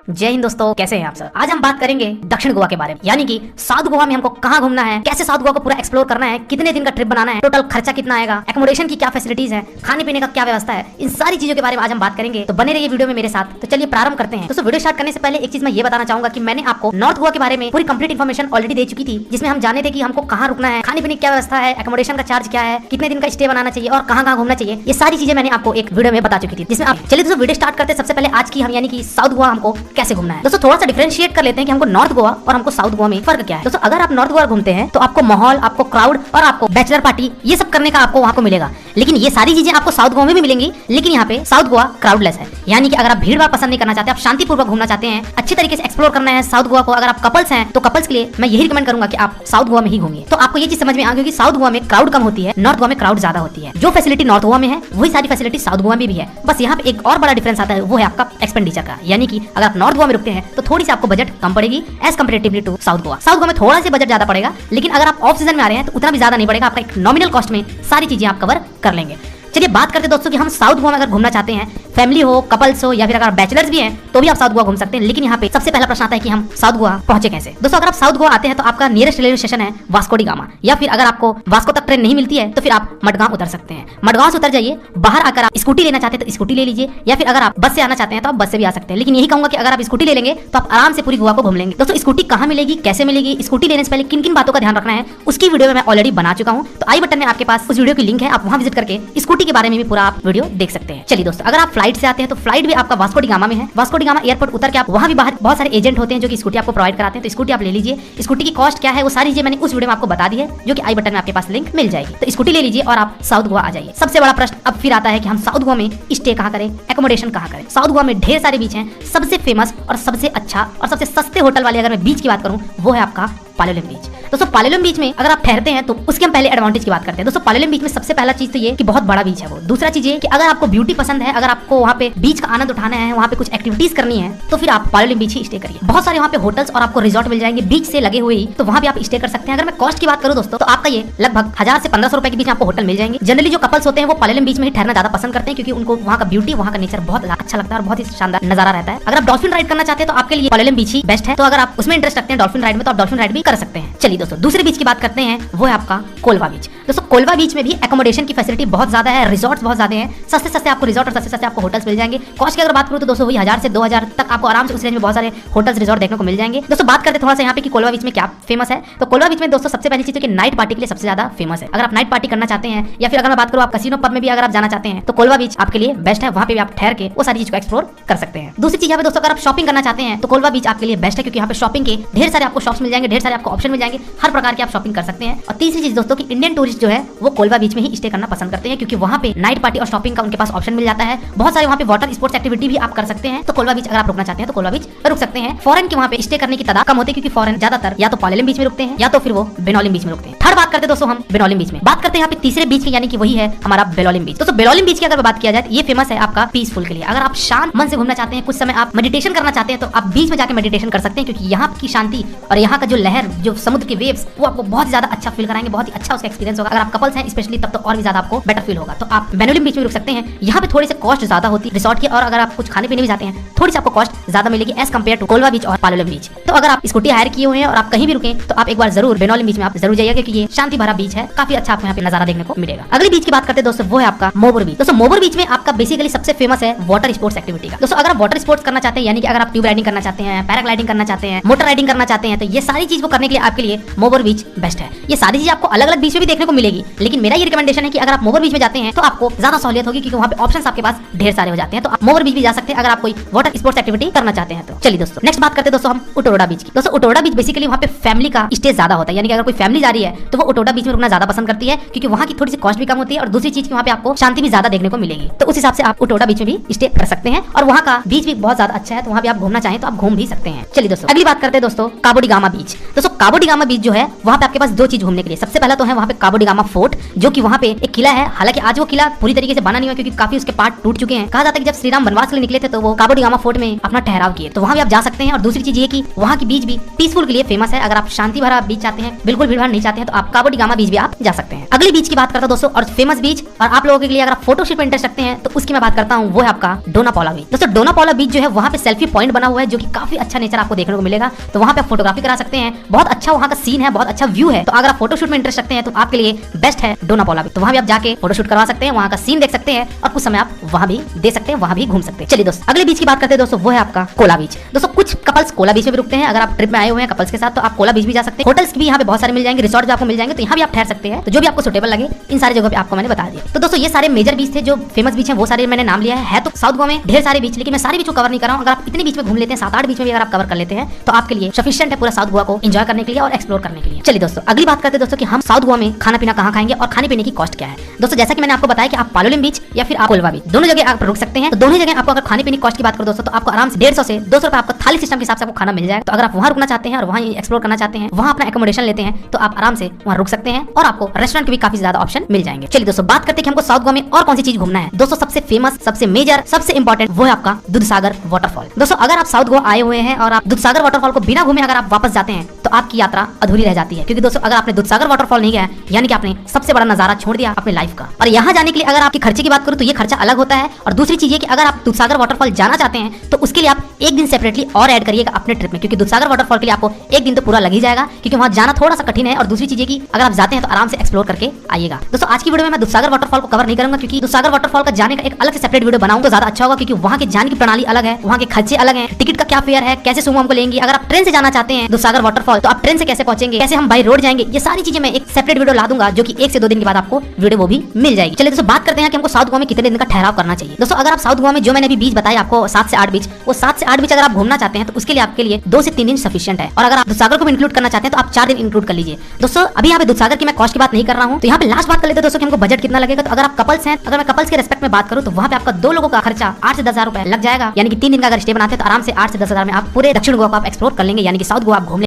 जय हिंद दोस्तों, कैसे हैं आप सब। आज हम बात करेंगे दक्षिण गोवा के बारे में, यानी कि साउथ गोवा में हमको कहाँ घूमना है, कैसे साउथ गोवा को पूरा एक्सप्लोर करना है, कितने दिन का ट्रिप बनाना है, टोटल खर्चा कितना आएगा, एकोमोडेशन की क्या फैसिलिटीज है, खाने पीने का क्या व्यवस्था है, इन सारी चीजों के बारे में आज हम बात करेंगे। तो बने रहिए वीडियो में मेरे साथ। तो चलिए प्रारंभ करते हैं। दोस्तों वीडियो स्टार्ट करने से पहले एक चीज मैं ये बताना चाहूंगा कि मैंने आपको नॉर्थ गोवा के बारे में पूरी कंप्लीट इन्फॉर्मेशन ऑलरेडी दे चुकी थी, जिसमें हम जाने थे कि हमको कहाँ रुकना है, खाने पीने की क्या व्यवस्था है, एकोमोडेशन का चार्ज क्या है, कितने दिन का स्टे बनाना चाहिए और कहाँ घूमना चाहिए। ये सारी चीजें मैंने आपको एक वीडियो में बता चुकी थी, जिसमें आप चलिए दोस्तों वीडियो स्टार्ट करते हैं। सबसे पहले आज की हम यानी कि साउथ गोवा हमको कैसे घूमना है। दोस्तों थोड़ा सा डिफरेंशिएट कर लेते हैं कि हमको नॉर्थ गोवा और हमको साउथ गोवा में फर्क क्या है। दोस्तों अगर आप नॉर्थ गोवा घूमते हैं तो आपको माहौल, आपको क्राउड और आपको बैचलर पार्टी ये सब करने का आपको वहाँ को मिलेगा, लेकिन ये सारी चीजें आपको साउथ गोवा में भी मिलेंगी। लेकिन यहाँ पे साउथ गोवा क्राउडलेस है, यानी कि अगर आप भीड़ भाड़ पसंद नहीं करना चाहते, आप शांतिपूर्वक घूमना चाहते हैं, अच्छी तरीके से एक्सप्लोर करना है साउथ गोवा को, अगर आप कपल्स हैं तो कपल्स के लिए मैं यही रिकमेंड करूंगा कि आप साउथ गोवा में ही घूमिए। तो आपको ये चीज समझ में आ गई कि साउथ गोवा में क्राउड कम होती है, नॉर्थ गोवा में क्राउड ज्यादा होती है। जो फैसिलिटी नॉर्थ गोवा में है वही सारी फैसिलिटी साउथ गोवा में भी है। बस यहाँ पे एक और बड़ा डिफरेंस आता है, वो है आपका एक्सपेंडिचर का, यानी कि अगर आप नॉर्थ गोवा में रुकते हैं तो थोड़ी सी आपको बजट कम पड़ेगी as comparatively to South Goa. South Goa में थोड़ा सा बजट ज्यादा पड़ेगा, लेकिन अगर आप ऑफ सीजन में आ रहे हैं तो उतना भी ज्यादा नहीं पड़ेगा, आपका एक नॉमिनल कॉस्ट में सारी चीजें आप कवर कर लेंगे। चलिए बात करते हैं दोस्तों कि हम साउथ गोवा में अगर घूमना चाहते हैं, फैमिली हो, कपल्स हो या फिर अगर बैचलर्स भी हैं तो भी आप साउथ गोवा घूम सकते हैं। लेकिन यहाँ पे सबसे पहला प्रश्न आता है कि हम साउथ गोवा पहुंचे कैसे। दोस्तों अगर आप साउथ गोवा आते हैं तो आपका नियरेस्ट रेलवे स्टेशन है वास्को डी गामा, या फिर अगर आपको वास्को तक ट्रेन नहीं मिलती है तो फिर आप मडगांव उतर सकते हैं। मडगांव से उतर जाइए, बाहर आकर आप स्कूटी लेना चाहते हैं तो स्कूटी ले लीजिए, या फिर अगर आप बस से आना चाहते हैं तो आप बस से भी आ सकते हैं। लेकिन यही कहूंगा कि अगर आप स्कूटी ले लेंगे तो आप आराम से पूरी गोवा को घूम लेंगे। दोस्तों स्कूटी कहाँ मिलेगी, कैसे मिलेगी, स्कूटी लेने से पहले किन किन बातों का ध्यान रखना है, उसकी वीडियो में मैं ऑलरेडी बना चुका हूँ। तो आई बटन में आपके पास उस वीडियो की लिंक है, आप वहाँ विजिट करके स्कूटी के बारे में भी पूरा आप वीडियो देख सकते हैं। चलिए दोस्तों अगर आप फ्लाइट से आते हैं तो फ्लाइट भी आपका वास्को डी गामा में है। वास्को डी गामा एयरपोर्ट उतर के आप वहाँ भी बाहर बहुत सारे एजेंट होते हैं जो कि स्कूटी आपको प्रोवाइड कराते हैं, तो स्कूटी आप ले लीजिए। स्कूटी की कॉस्ट क्या है वो सारी चीजें मैंने उस वीडियो में आपको बता दी है, जो कि आई बटन में आपके पास लिंक मिल जाएगी। तो स्कूटी ले लीजिए और आप साउथ गोवा आ जाइए। सबसे बड़ा प्रश्न अब फिर आता है कि हम साउथ गोवा में स्टे कहाँ करें, एकोमोडेशन कहाँ करें। साउथ गोवा में ढेर सारे बीच हैं, सबसे फेमस और सबसे अच्छा और सबसे सस्ते होटल वाले अगर मैं बीच की बात करूँ वो है आपका पालोलेम बीच। दोस्तों पालोलेम बीच में अगर आप ठहरते हैं तो उसके हम पहले एडवांटेज की बात करते हैं। दोस्तों पालोलेम बीच में सबसे पहला चीज तो ये कि बहुत बड़ा बीच है वो। दूसरा चीज ये कि अगर आपको ब्यूटी पसंद है, अगर आपको वहाँ पे बीच का आनंद उठाना है, वहाँ पे कुछ एक्टिविटीज करनी है, तो फिर आप पालोलेम बीच ही स्टे करिए। बहुत सारे वहाँ पे होटल्स और आपको रिजॉर्ट मिल जाएंगे बीच से लगे हुए ही, तो वहाँ भी आप स्टे कर सकते हैं। अगर मैं कॉस्ट की बात करूँ दोस्तों तो आपका ये लगभग 1000 से 1500 रुपए के बीच आपको होटल मिल जाएंगे। जनरली जो कपल्स होते हैं वो पालोलेम बीच में ही ठहरना ज्यादा पसंद करते हैं, क्योंकि उनको वहाँ का ब्यूटी, वहाँ का नेचर बहुत अच्छा लगता है और बहुत ही शानदार नजारा रहता है। अगर आप डॉल्फिन राइड करना चाहते हैं तो आपके लिए पालोलेम बीच ही बेस्ट है। तो अगर आप उसमें इंटरेस्ट रखते हैं डॉल्फिन राइड में, तो आप डॉल्फिन राइड भी कर सकते हैं। चलिए दोस्तों दूसरे बीच की बात करते हैं, वो है आपका कोलवा बीच। दोस्तों कोलवा बीच में भी एकोमोडेशन की फैसिलिटी बहुत ज्यादा है, रिजॉर्ट्स बहुत ज्यादा हैं, सस्ते सस्ते आपको रिजॉर्ट और सस्ते सस्ते आपको होटल्स मिल जाएंगे। कॉस्ट की अगर बात करूं तो दोस्तों वही 1000 से 2000 तक आपको आराम से उस रेंज में बहुत सारे होटल्स रिजॉर्ट देखने को मिल जाएंगे। दोस्तों बात करते हैं थोड़ा सा यहाँ पे कि कोलवा बीच में क्या फेमस है। तो कोलवा बीच में दोस्तों सबसे पहली चीज है कि नाइट पार्टी के लिए सबसे ज्यादा फेमस है। अगर आप नाइट पार्टी करना चाहते हैं, या फिर अगर मैं बात करूँ आप कसिनो पब में भी अगर आप जाना चाहते हैं तो कोलवा बीच आपके लिए बेस्ट है। वहाँ पे भी आप ठहर के वो सारी चीज को एक्सप्लोर कर सकते हैं। दूसरी चीज यहाँ पे दोस्तों अगर आप शॉपिंग करना चाहते हैं तो कोलवा बीच आपके लिए बेस्ट है, क्योंकि यहाँ पे शॉपिंग के ढेर सारे आपको शॉप्स मिल जाएंगे, ढेर सारे आपको ऑप्शन मिल जाएंगे, हर प्रकार के आप शॉपिंग कर सकते हैं। और तीसरी चीज दोस्तों की इंडियन टूरिस्ट जो है वो कोलवा बीच में ही स्टे करना पसंद करते हैं, क्योंकि वहाँ पे नाइट पार्टी और शॉपिंग का उनके पास ऑप्शन मिल जाता है। बहुत सारे वहाँ पे वाटर स्पोर्ट्स एक्टिविटी भी आप कर सकते हैं। तो कोलवा बीच अगर आप रुकना चाहते हैं तो कोलवा बीच रुक सकते हैं। फॉरेन के वहाँ पे स्टे करने की तादाद कम होती है, क्योंकि फॉरेन ज्यादातर या तो पालोलेम बीच में रुकते हैं या तो फिर वो बेनोलिम बीच में रुकते हैं। थर्ड बात करते हैं दोस्तों हम बेनोलिम बीच में। बात करते हैं यहाँ पे तीसरे बीच की, यानी कि वही है हमारा बेलोलिम बीच। दोस्तों बेलोलिम बीच की अगर बात किया जाए तो ये फेमस है आपका पीसफुल के लिए। अगर आप शांत मन से घूमना चाहते हैं, कुछ समय आप मेडिटेशन करना चाहते हैं, तो आप बीच में जाकर मेडिटेशन कर सकते हैं, क्योंकि यहाँ की शांति और यहाँ का जो लहर, जो समुद्र के वेव्स, वो आपको बहुत ज्यादा अच्छा फील कराएंगे, बहुत ही अच्छा उसका एक्सपीरियंस होगा। अगर आप कपल्स हैं स्पेशली तब तो और भी ज्यादा आपको बेटर फील होगा। तो आप बेनोलिम बीच में रुक सकते हैं। यहाँ पे थोड़ी सी कॉस्ट ज्यादा होती है रिसोर्ट की, और अगर आप कुछ खाने पीने भी जाते हैं थोड़ी सी आपको कॉस्ट ज्यादा मिलेगी एज कम्पेयर टू कोलवा बीच और पालोलेम बीच। तो अगर आप स्कूटी हायर किए हुए हैं और आप कहीं भी रुके तो आप एक बार जरूर बेनोलिम बीच में आप जरूर जाइएगा, क्योंकि ये शांति भरा बीच है, काफी अच्छा आपको यहाँ पे नजारा देखने को मिलेगा। अगली बीच की बात करते हैं दोस्तों वो है आपका मोबर बीच। दोस्तों मोबर बीच में आपका बेसिकली सबसे फेमस है वाटर स्पोर्ट्स एक्टिविटी का। दोस्तों अगर आप वाटर स्पोर्ट्स करना चाहते हैं, यानी कि अगर आप ट्यूब राइडिंग करना चाहते हैं, पैराग्लाइडिंग करना चाहते हैं, मोटर राइडिंग करना चाहते हैं, तो ये सारी चीज को करने के लिए आपके लिए मोबर बीच बेस्ट है। ये सारी चीज आपको अलग अलग बीच में भी देखने को मिलेगी, लेकिन मेरा ये रिकमेंडेशन है कि अगर आप मोबर बीच में जाते हैं तो आपको ज्यादा सहूलियत होगी, क्योंकि वहाँ पे ऑप्शंस आपके पास ढेर सारे हो जाते हैं। तो आप मोबर बीच भी जा सकते हैं अगर आप कोई वाटर स्पोर्ट्स एक्टिविटी करना चाहते हैं तो। चलिए दोस्तों नेक्स्ट बात करते हैं दोस्तों हम उटोडा बीच की। दोस्तों उटोडा बीच बेसिकली वहाँ पे फैमिली का स्टे ज्यादा होता है, यानी कि अगर कोई फैमिली जा रही है तो वो उटोडा बीच में रुकना ज्यादा पसंद करती है, क्योंकि वहाँ की थोड़ी सी कॉस्ट भी कम होती है और दूसरी चीज की वहाँ पे आपको शांति भी ज्यादा देखने को मिलेगी। तो उस हिसाब से आप उटोडा बीच में भी स्टे कर सकते हैं, और वहाँ का बीच भी बहुत ज्यादा अच्छा है, तो वहाँ भी आप घूमना चाहें तो आप घूम भी सकते हैं। चलिए दोस्तों अगली बात करते हैं दोस्तों काबो डी गामा बीच। दोस्तों काबो डी गामा बीच जो है वहाँ पे आपके पास दो चीज घूमने के लिए। सबसे पहला तो है वहाँ पे काबो डी गामा फोर्ट, जो कि वहाँ पे एक किला है। हालांकि आज वो किला पूरी तरीके से बना नहीं हुआ क्योंकि काफी उसके पार्ट टूट चुके हैं। कहा जाता है कि जब श्री राम वनवास के लिए निकले थे तो वो काबो डी गामा फोर्ट में अपना ठहराव किए, तो वहाँ भी आप जा सकते हैं। और दूसरी चीज ये कि वहाँ की बीच भी पीसफुल के लिए फेमस है। अगर आप शांति भरा बीच चाहते हैं, बिल्कुल भीड़ भाड़ नहीं चाहते हैं, तो आप काबो डी गामा बीच भी आप जा सकते हैं। अगली बीच की बात करता हूं दोस्तों, और फेमस बीच और आप लोगों के लिए अगर आप फोटोशूट में इंटरेस्ट रखते हैं तो उसकी मैं बात करता हूँ, वो है आपका डोना पॉला बीच। दोस्तों डोना पॉला बीच जो है वहाँ पे सेल्फी पॉइंट बना हुआ है, जो कि काफी अच्छा नेचर आपको देखने को मिलेगा। तो वहाँ पे आप फोटोग्राफी करा सकते हैं, बहुत अच्छा वहाँ का सीन है, बहुत अच्छा व्यू है। तो अगर आप फोटोशूट में इंटरेस्ट रखते हैं तो आपके लिए बेस्ट है डोना पॉला बीच। तो वहाँ भी आप जाके फोटोशूट करवा सकते हैं, वहाँ का सीन देख सकते हैं और कुछ समय आप वहाँ भी दे सकते हैं, वहाँ भी घूम सकते हैं। चलिए दोस्तों अगले बीच की बात करते हैं दोस्तों, वो है आपका कोला बीच। दोस्तों कुछ कपल्स कोला बीच में भी रुकते हैं। अगर आप ट्रिप में आए हुए हैं कपल्स के साथ तो आप कोला बीच भी जा सकते हैं। होटल्स भी यहाँ पे बहुत सारे मिल जाएंगे, रिसोर्ट भी आपको मिल जाएंगे, तो यहाँ भी आप ठहर सकते हैं। तो जो भी आपको सुटेबल लगे इन सारी जगह पे आपको मैंने बता दिया। तो दोस्तों ये सारे मेजर बीच थे, जो फेमस बीच है वो सारे मैंने नाम लिया है। तो साउथ गोवा में ढेर सारे बीच, लेकिन मैं सारे बीच को कवर नहीं कर रहा हूँ। अगर आप इतने बीच में घूम लेते हैं, 7-8 बीच में भी अगर आप कवर कर लेते हैं तो आपके लिए सफिशिएंट है पूरा साउथ गोवा को एंजॉय करने के लिए और एक्सप्लोर करने के लिए। चलिए दोस्तों अगली बात करते हैं दोस्तों कि हम साउथ गोवा में खाना पीना कहाँ खाएंगे और खाने पीने की कॉस्ट क्या है। दोस्तों जैसा कि मैंने आपको बताया कि आप पालोलिम बीच या फिर आप कोलवा बीच दोनों जगह आप रुक सकते हैं। तो दोनों जगह आपको अगर खाने पीने की कॉस्ट की बात करो दोस्तों, तो आपको आराम से 150 से 200 रुपए आपको थाली सिस्टम के हिसाब से आपको खाना मिल जाएगा। तो अगर आप वहाँ रुकना चाहते हैं और वहाँ एक्सप्लोर करना चाहते हैं, वहाँ अपना एकोमोडेशन लेते हैं, तो आप आराम से वहाँ रुक सकते हैं और आपको रेस्टोरेंट के भी काफी ज्यादा ऑप्शन मिल जाएंगे। चलिए दोस्तों बात करते हैं कि हमको साउथ गोवा में और कौन सी चीज घूमना है। दोस्तों सबसे फेमस, सबसे मेजर, सबसे इंपॉर्टेंट वो है आपका दूधसागर वाटरफॉल। दोस्तों अगर आप साउथ गोवा आए हुए हैं और आप दूधसागर वाटरफॉल को बिना घूमे अगर आप वापस जाते हैं तो आपकी यात्रा अधूरी रह जाती है। क्योंकि दोस्तों अगर आपने दूधसागर वाटरफॉल नहीं गया है, यानी कि आपने सबसे बड़ा नजारा छोड़ दिया अपने लाइफ का। और यहाँ जाने के लिए अगर आपके खर्चे की बात करूँ तो ये खर्चा अलग होता है। और दूसरी चीज ये कि अगर आप दूधसागर वाटरफॉल जाना चाहते हैं तो उसके लिए आप एक दिन सेपरेटली और ऐड करिएगा अपने ट्रिप में, क्योंकि दूधसागर वाटरफॉल के लिए आपको एक दिन तो पूरा लग ही जाएगा, क्योंकि वहाँ जाना थोड़ा सा कठिन है। और दूसरी चीज ये कि अगर आप जाते हैं तो आराम से एक्सप्लोर करके आइएगा। दोस्तों आज की वीडियो में मैं दूधसागर वाटरफॉल को कवर नहीं करूंगा, क्योंकि दूधसागर वाटरफॉल का जाने का एक अलग से सेपरेट वीडियो बनाऊं तो ज्यादा अच्छा होगा, क्योंकि वहाँ के जाने की प्रणाली अलग है, वहाँ के खर्चे अलग है, टिकट का क्या फेयर है, कैसे सुमो हमको लेंगे। अगर आप ट्रेन से जाना चाहते हैं दूधसागर वाटरफॉल तो आप ट्रेन से कैसे पहुंचेंगे, कैसे हम बाई रोड जाएंगे, ये सारी चीजें मैं एक सेपरेट वीडियो ला दूंगा, जो कि 1 से 2 दिन के बाद आपको वीडियो वो भी मिल जाएगी। चलिए दोस्तों बात करते हैं कि हमको साउथ गोवा में कितने दिन का ठहराव करना चाहिए। दोस्तों अगर आप साउथ गोवा में जो मैंने अभी बीच बताया आपको 7 से 8 बीच, वो 7 से 8 बीच अगर आप घूमना चाहते हैं तो उसके लिए आपके लिए 2 से 3 दिन सफिशिएंट है। और अगर आप दूधसागर को भी इंक्लूड करना चाहते हैं तो आप 4 दिन इंक्लूड कर लीजिए। दोस्तों अभी यहाँ पे दूधसागर की मैं कॉस्ट की बात नहीं कर रहा हूँ, तो यहाँ पे लास्ट बात कर लेते हैं दोस्तों कि हमको बजट कितना लगेगा। तो अगर आप कपल्स हैं, अगर मैं कपल्स के रेस्पेक्ट में बात करूँ तो वहाँ पे आपका 2 लोगों का खर्चा 8 से 10 हजार रुपए लग जाएगा। यानी कि 3 दिन का अगर स्टे बनाते हैं तो आराम से 8 से 10 हजार में आप पूरे दक्षिण गोवा को आप एक्सप्लोर कर लेंगे, यानी कि साउथ गोवा आप घूम